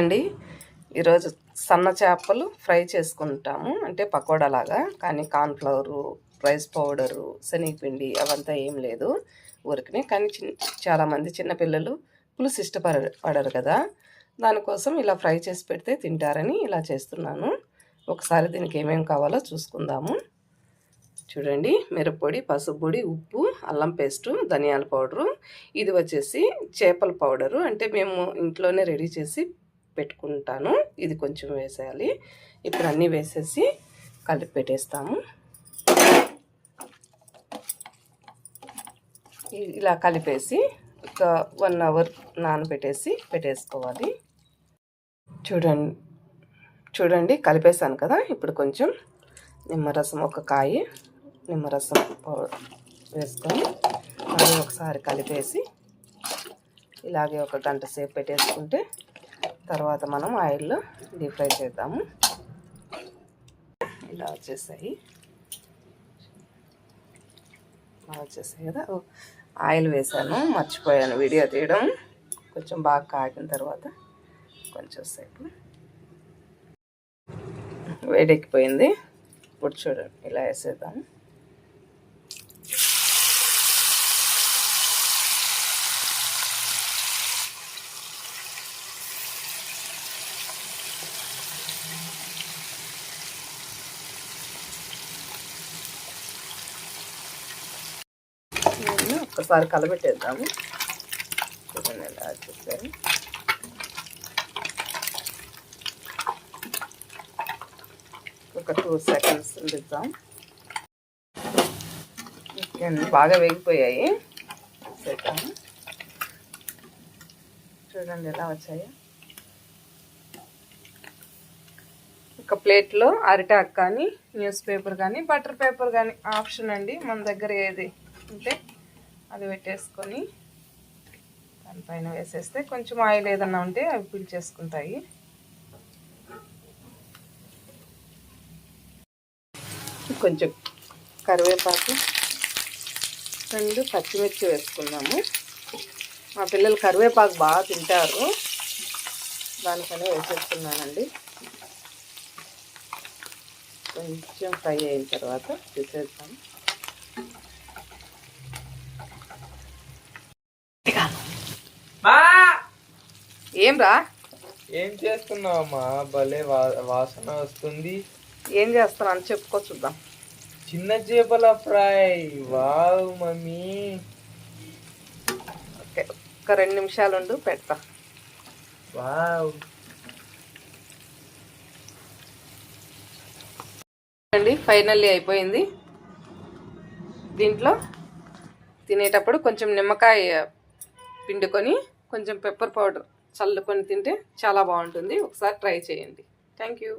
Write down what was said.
అండి, ఈరోజు సన్న చేపలు ఫ్రై చేసుకుంటాము. అంటే పకోడా లాగా, కానీ కార్న్ఫ్లవరు, రైస్ పౌడరు, శనగపిండి అవంతా ఏం లేదు ఊరికనే. కానీ చాలామంది చిన్నపిల్లలు పులుసు ఇష్టపడరు కదా, దానికోసం ఇలా ఫ్రై చేసి పెడితే తింటారని ఇలా చేస్తున్నాను. ఒకసారి దీనికి ఏమేమి కావాలో చూసుకుందాము. చూడండి, మిరప్పొడి, పసుపు పొడి, ఉప్పు, అల్లం పేస్టు, ధనియాల పౌడరు. ఇది వచ్చేసి చేపల పౌడరు, అంటే మేము ఇంట్లోనే రెడీ చేసి పెట్టుకుంటాను. ఇది కొంచెం వేసేయాలి. ఇప్పుడు అన్నీ వేసేసి కలిపి పెట్టేస్తాము. ఇలా కలిపేసి ఒక 1 అవర్ నానబెట్టేసి పెట్టేసుకోవాలి. చూడండి కలిపేసాను కదా. ఇప్పుడు కొంచెం నిమ్మరసం, ఒక కాయ నిమ్మరసం వేసుకొని మళ్ళీ ఒకసారి కలిపేసి ఇలాగే ఒక గంట సేపు పెట్టేసుకుంటే తర్వాత మనం ఆయిల్లో డీప్ ఫ్రై చేద్దాము. ఇలా వచ్చేసాయి కదా. ఆయిల్ వేసాను, మర్చిపోయాను వీడియో తీయడం. కొంచెం బాగా కాగిన తర్వాత కొంచెం సేపు వేడెక్కిపోయింది. ఇప్పుడు చూడండి, ఇలా వేసేద్దాము. ఒక్కసారి కలబెట్టేద్దాము. చూడండి ఎలా చూసారు. ఒక 2 సెకండ్స్ ఉండిద్దాం. బాగా వేగిపోయాయి. చేద్దాము. చూడండి ఎలా వచ్చాయో. ఒక ప్లేట్లో అరిటాక్ కానీ, న్యూస్ పేపర్ కానీ, బటర్ పేపర్ కానీ ఆప్షన్ అండి, మన దగ్గర ఏది ఉంటే అది పెట్టేసుకొని దానిపైన వేసేస్తే కొంచెం ఆయిల్ ఏదన్నా ఉంటే అవి పీల్చేసుకుంటాయి. కొంచెం కరివేపాకు, 2 పచ్చిమిర్చి వేసుకున్నాము. మా పిల్లలు కరివేపాకు బాగా తింటారు, దానిపైన వేసేసుకున్నానండి. కొంచెం ఫ్రై అయిన తర్వాత తీసేద్దాం. ఏం రా, ఏం చేస్తున్నావమ్మా? భలే వాసన వస్తుంది. ఏం చేస్తున్నా అని చెప్పుకో చూద్దాం. చిన్న చేపల ఫ్రై. Wow mummy. ఓకే, ఒక 2 నిమిషాలు ఉండు, పెడతా. వావ్ అండి, ఫైనల్లీ అయిపోయింది. దీంట్లో తినేటప్పుడు కొంచెం నిమ్మకాయ పిండుకొని కొంచెం పెప్పర్ పౌడర్ చల్లుకొని తింటే చాలా బాగుంటుంది. ఒకసారి ట్రై చేయండి. Thank you.